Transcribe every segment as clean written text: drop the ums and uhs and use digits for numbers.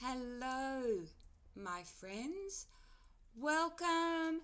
Hello, my friends. Welcome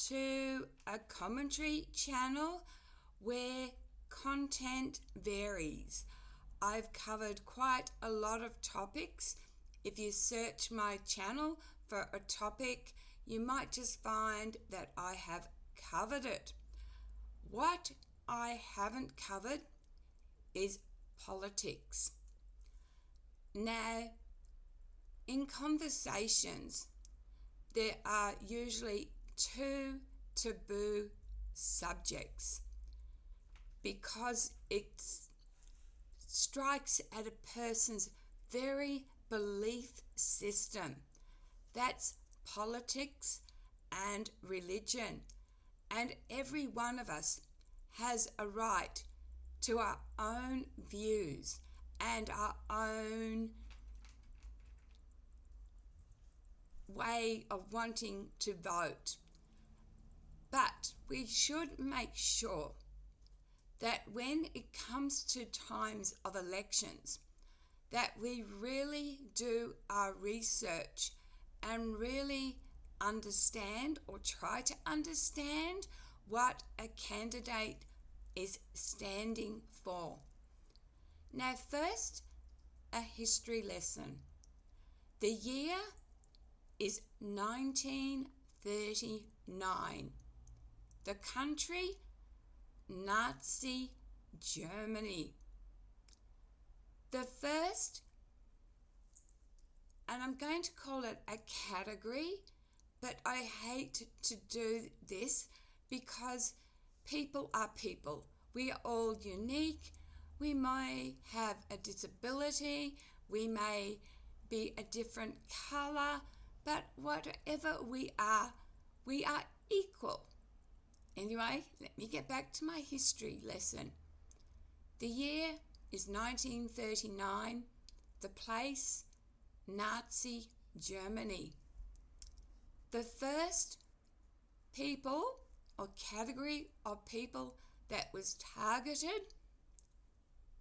to a commentary channel where content varies. I've covered quite a lot of topics. If you search my channel for a topic, you might just find that I have covered it. What I haven't covered is politics. Now, in conversations, there are usually two taboo subjects because it strikes at a person's very belief system. That's politics and religion. And every one of us has a right to our own views and our own way of wanting to vote. But we should make sure that when it comes to times of elections, that we really do our research and really understand or try to understand what a candidate is standing for. Now, first, a history lesson. The year is 1939. The country, Nazi Germany. The first, and I'm going to call it a category, but I hate to do this because people are people. We are all unique. We may have a disability. We may be a different colour. But whatever we are equal. Anyway, let me get back to my history lesson. The year is 1939. The place, Nazi Germany. The first people or category of people that was targeted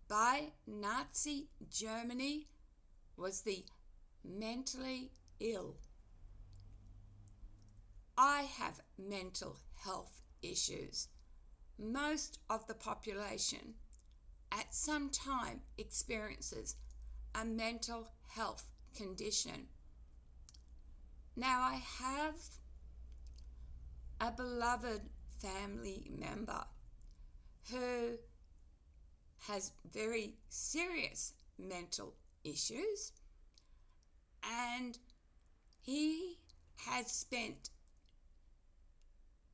by Nazi Germany was the mentally ill. I have mental health issues. Most of the population at some time experiences a mental health condition. Now, I have a beloved family member who has very serious mental issues, and he has spent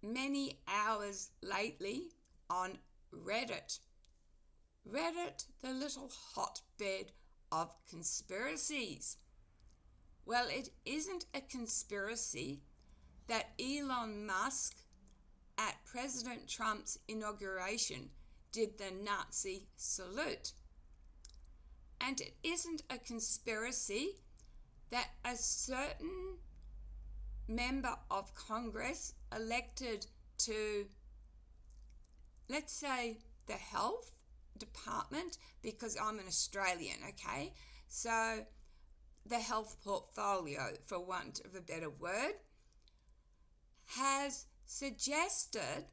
many hours lately on Reddit. Reddit, the little hotbed of conspiracies. Well, it isn't a conspiracy that Elon Musk at President Trump's inauguration did the Nazi salute. And it isn't a conspiracy that a certain member of Congress elected to, let's say, the health department, because I'm an Australian, okay? So the health portfolio, for want of a better word, has suggested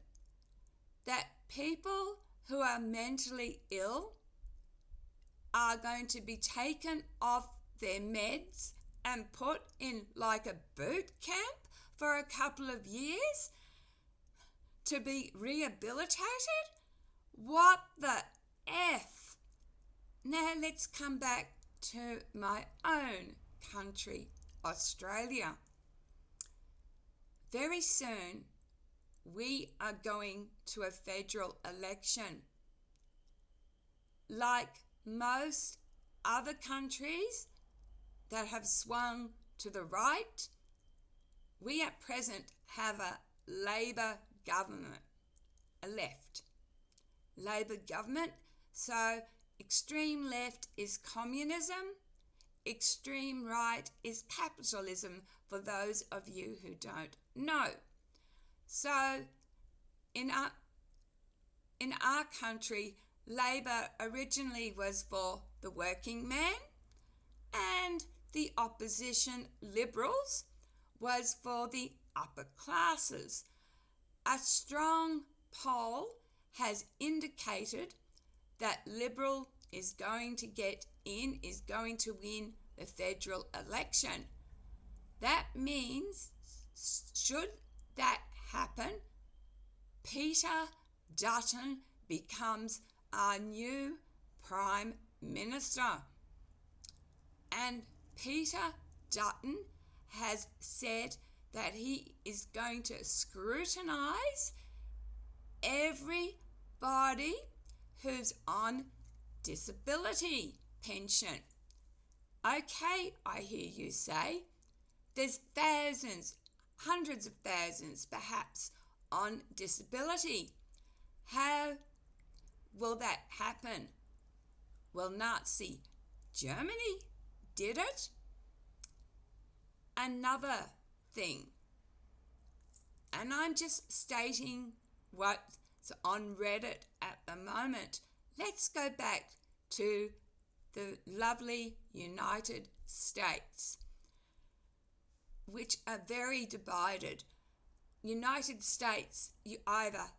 that people who are mentally ill are going to be taken off their meds and put in like a boot camp for a couple of years to be rehabilitated? What the F? Now let's come back to my own country, Australia. Very soon we are going to a federal election. Like most other countries that have swung to the right, we at present have a Labor government, a left Labor government. So extreme left is communism, extreme right is capitalism, for those of you who don't know. So in our country, Labor originally was for the working man, and the opposition Liberals was for the upper classes. A strong poll has indicated that Liberal is going to win the federal election. That means, should that happen, Peter Dutton becomes our new Prime Minister. And Peter Dutton has said that he is going to scrutinise everybody who's on disability pension. Okay, I hear you say, there's thousands, hundreds of thousands perhaps on disability. How will that happen? Well, Nazi Germany did it. Another thing, and I'm just stating what's on Reddit at the moment. Let's go back to the lovely United States, which are very divided. United States, you either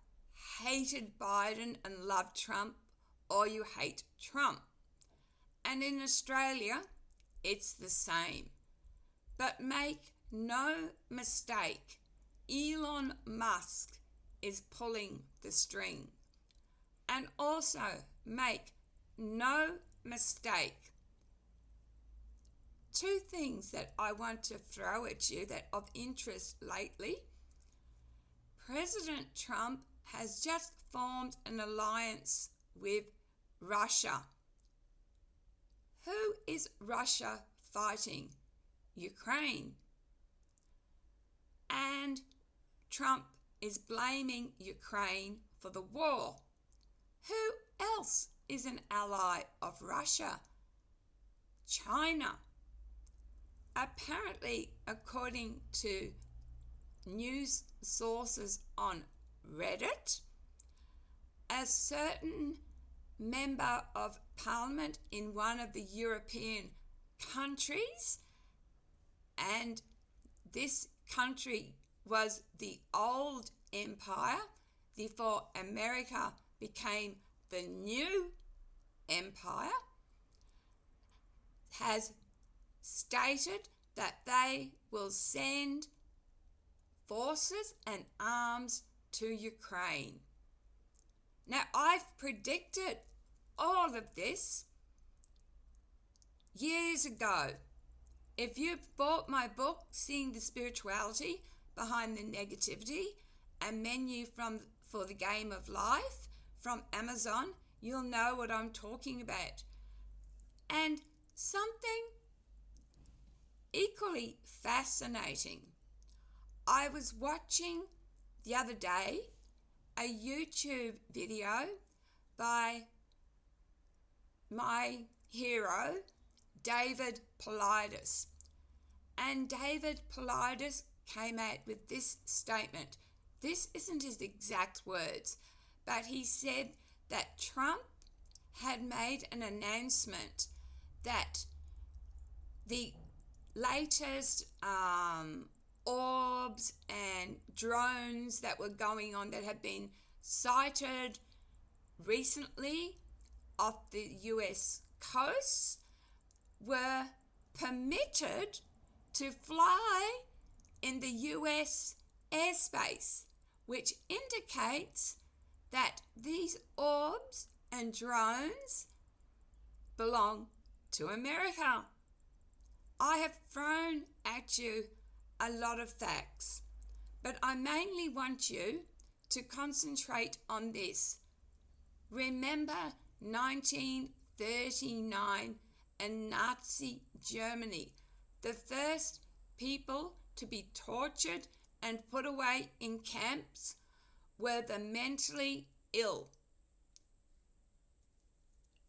hated Biden and loved Trump, or you hate Trump. And in Australia, it's the same. But make no mistake, Elon Musk is pulling the string. And also make no mistake, two things that I want to throw at you that of interest lately. President Trump has just formed an alliance with Russia. Who is Russia fighting? Ukraine. And Trump is blaming Ukraine for the war. Who else is an ally of Russia? China. Apparently, according to news sources on Reddit, a certain member of parliament in one of the European countries, and this country was the old empire before America became the new empire, has stated that they will send forces and arms to Ukraine. Now, I've predicted all of this years ago. If you've bought my book, Seeing the Spirituality Behind the Negativity, a menu for the game of life from Amazon, you'll know what I'm talking about. And something equally fascinating. I was watching the other day a YouTube video by my hero, David Paulides. And David Paulides came out with this statement. This isn't his exact words, but he said that Trump had made an announcement that the latest orbs and drones that were going on that had been sighted recently off the US coast were permitted to fly in the US airspace, which indicates that these orbs and drones belong to America. I have thrown at you a lot of facts, but I mainly want you to concentrate on this. Remember 1939 and Nazi Germany, the first people to be tortured and put away in camps were the mentally ill.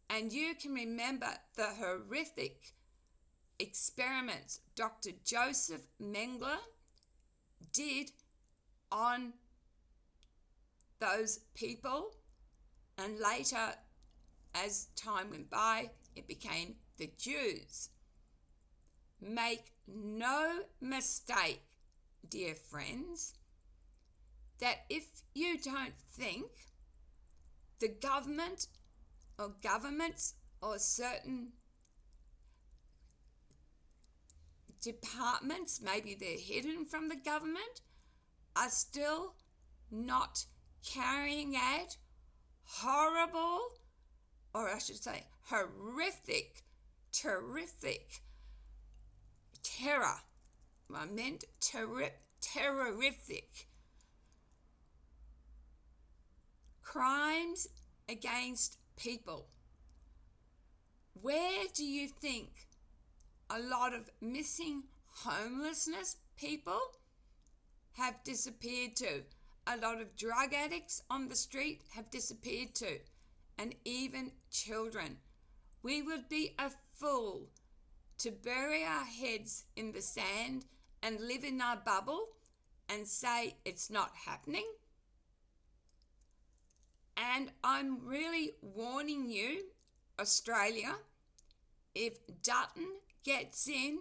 And you can remember the horrific experiments Dr. Joseph Mengele did on those people, and later, as time went by, it became the Jews. make no mistake, dear friends, that if you don't think the government or governments or certain departments, maybe they're hidden from the government, are still not carrying out horrible, or I should say horrific, terrific terror. I meant terrorific crimes against people. Where do you think a lot of missing homelessness people have disappeared to? A lot of drug addicts on the street have disappeared to, and even children. We would be a fool to bury our heads in the sand and live in our bubble and say it's not happening. And I'm really warning you, Australia, if Dutton gets in,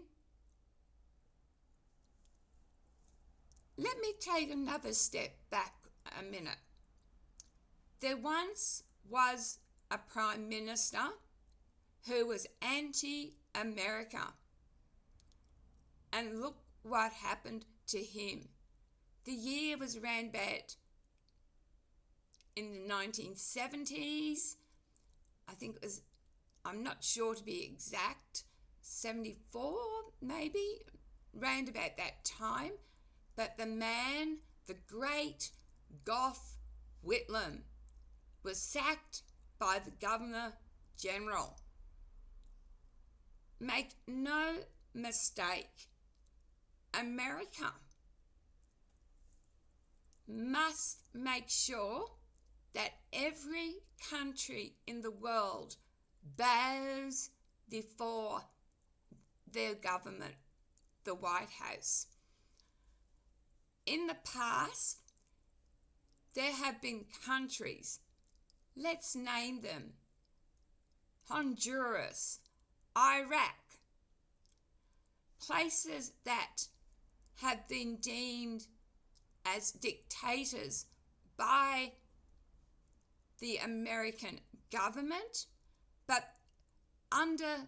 let me take another step back a minute. There once was a Prime Minister who was anti-America. And look what happened to him. The year was around about in the 1970s. I think it was, I'm not sure to be exact, 74 maybe, round about that time. But the man, the great Gough Whitlam, was sacked by the Governor General. Make no mistake, America must make sure that every country in the world bows before their government, the White House. In the past, there have been countries, let's name them: Honduras, Iraq, places that have been deemed as dictators by the American government, but under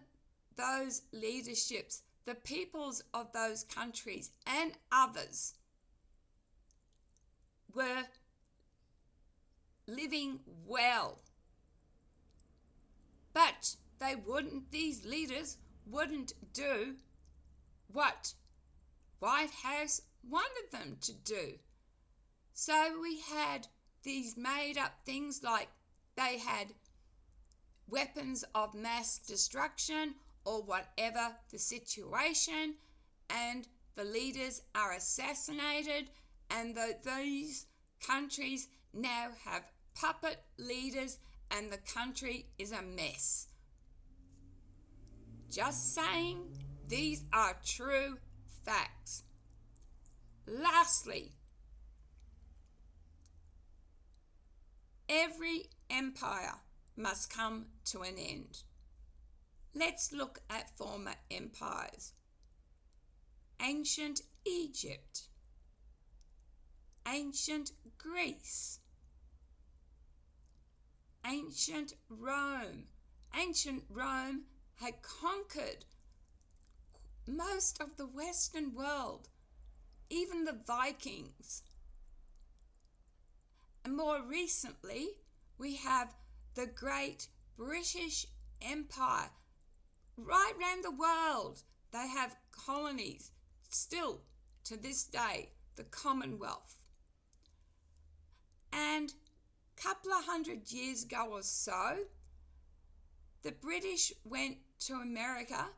those leaderships, the peoples of those countries and others were living well. But these leaders wouldn't do what White House wanted them to do. So we had these made up things like they had weapons of mass destruction or whatever the situation, and the leaders are assassinated, and these countries now have puppet leaders and the country is a mess. Just saying, these are true facts. Lastly, every empire must come to an end. Let's look at former empires. Ancient Egypt, ancient Greece, ancient Rome. Ancient Rome had conquered most of the Western world, even the Vikings. And more recently, we have the great British Empire. Right around the world, they have colonies, still to this day, the Commonwealth. And a couple of 100 years ago or so, the British went to America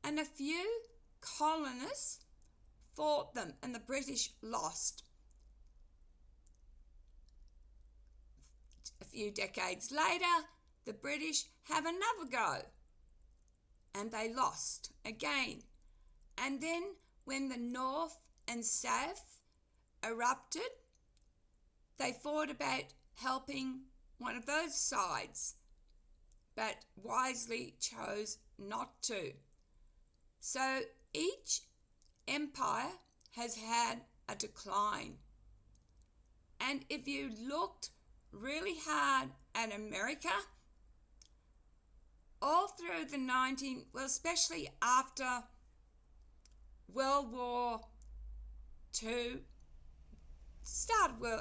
and a few colonists fought them and the British lost. A few decades later, the British have another go and they lost again. And then when the North and South erupted, they thought about helping one of those sides, but wisely chose not to. So each empire has had a decline. And if you looked really hard at America, all through the especially after World War II,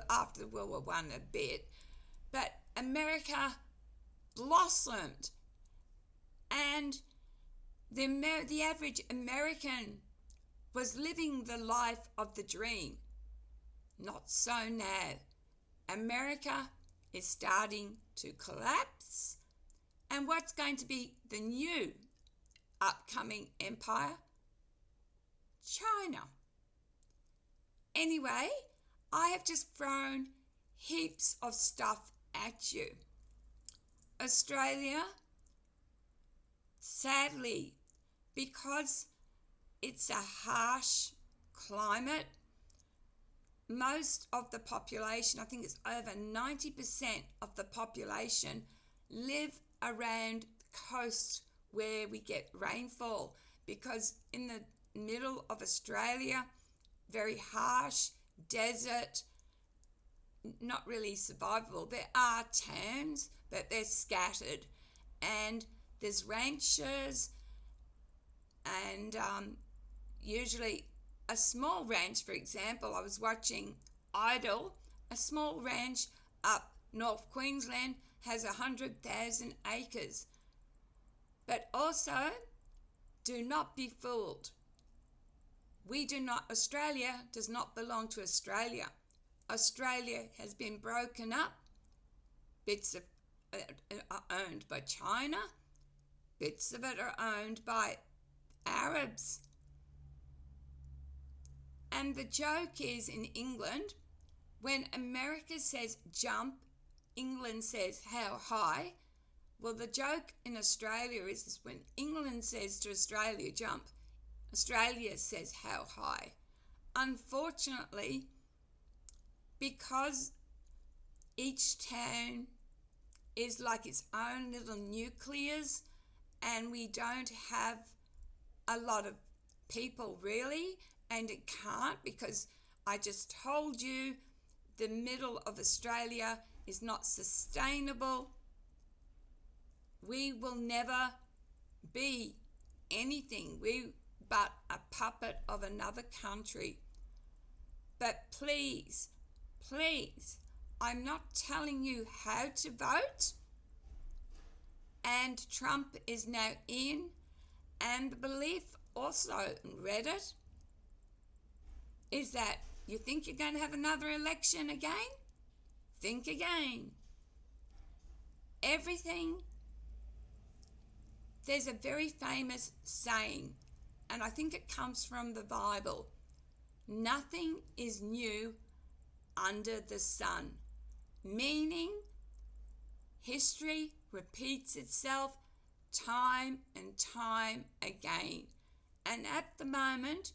after World War I a bit, but America blossomed, and the average American was living the life of the dream. Not so now. America is starting to collapse, and what's going to be the new upcoming empire? China. Anyway, I have just thrown heaps of stuff at you. Australia, sadly, because it's a harsh climate, most of the population, I think it's over 90% of the population, live around the coast where we get rainfall, because in the middle of Australia, very harsh, desert, not really survivable. There are towns, but they're scattered, and there's ranches, and usually a small ranch, for example, I was watching Idol, a small ranch up North Queensland has 100,000 acres. But also, do not be fooled. Australia does not belong to Australia. Australia has been broken up. Bits of it are owned by China. Bits of it are owned by Arabs. And the joke is, in England, when America says jump, England says how high. Well, the joke in Australia is when England says to Australia jump, Australia says how high. Unfortunately, because each town is like its own little nucleus, and we don't have a lot of people really, and it can't, because I just told you the middle of Australia is not sustainable. We will never be anything but a puppet of another country. But please, I'm not telling you how to vote. And Trump is now in, and the belief also in Reddit is that you think you're going to have another election again? Think again. There's a very famous saying, and I think it comes from the Bible. Nothing is new under the sun, meaning history repeats itself time and time again. And at the moment,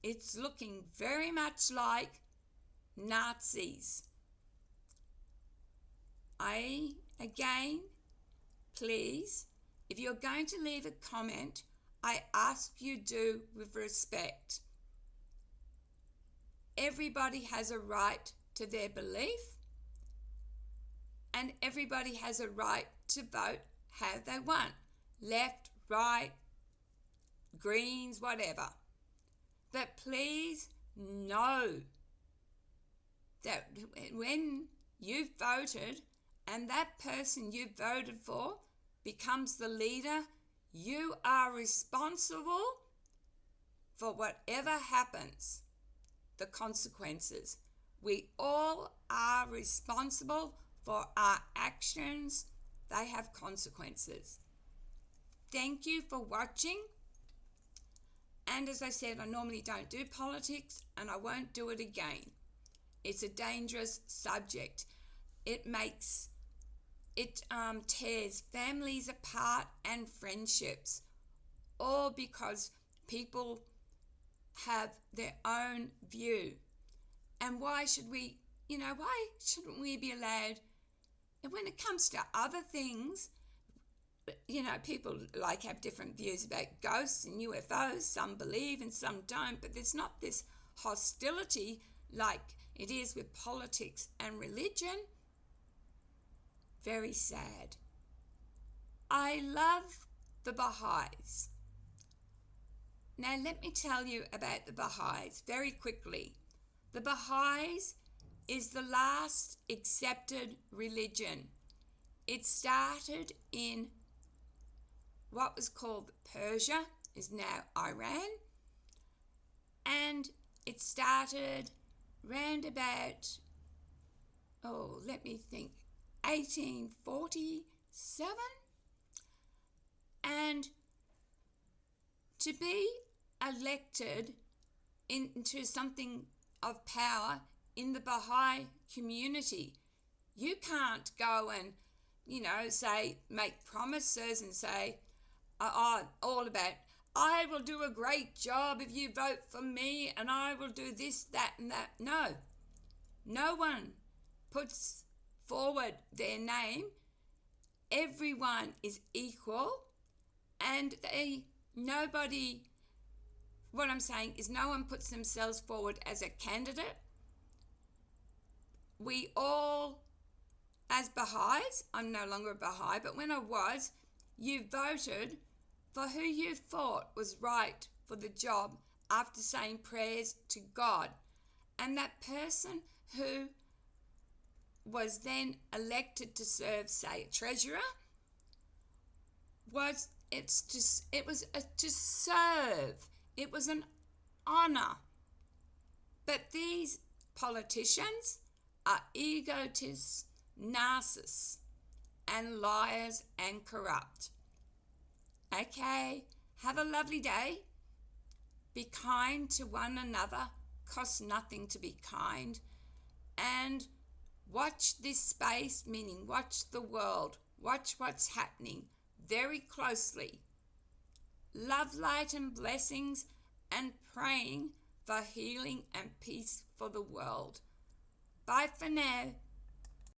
it's looking very much like Nazis. Again, please, if you're going to leave a comment, I ask you do with respect. Everybody has a right to their belief, and everybody has a right to vote how they want. Left, right, Greens, whatever. But please know that when you've voted and that person you voted for becomes the leader, you are responsible for whatever happens, the consequences. We all are responsible for our actions. They have consequences. Thank you for watching. And as I said, I normally don't do politics, and I won't do it again. It's a dangerous subject. It tears families apart and friendships, all because people have their own view. And why shouldn't we be allowed? And when it comes to other things, people like have different views about ghosts and UFOs. Some believe and some don't, but there's not this hostility like it is with politics and religion. Very sad. I love the Baha'is. Now let me tell you about the Baha'is very quickly. The Baha'is is the last accepted religion. It started in what was called Persia, is now Iran, and it started round about, let me think, 1847. And to be elected into something of power in the Baha'i community, you can't go and, say, make promises and say, all about, I will do a great job if you vote for me and I will do this, that and that. No one puts forward their name. Everyone is equal, and what I'm saying is no one puts themselves forward as a candidate. We all, as Baha'is, I'm no longer a Baha'i, but when I was, you voted for who you thought was right for the job after saying prayers to God. And that person who was then elected to serve, say, a treasurer, it was to serve. It was an honor. But these politicians are egotists, narcissists, and liars and corrupt. Okay, have a lovely day. Be kind to one another. Costs nothing to be kind. And watch this space, meaning watch the world. Watch what's happening very closely. Love, light, and blessings, and praying for healing and peace for the world. Bye for now.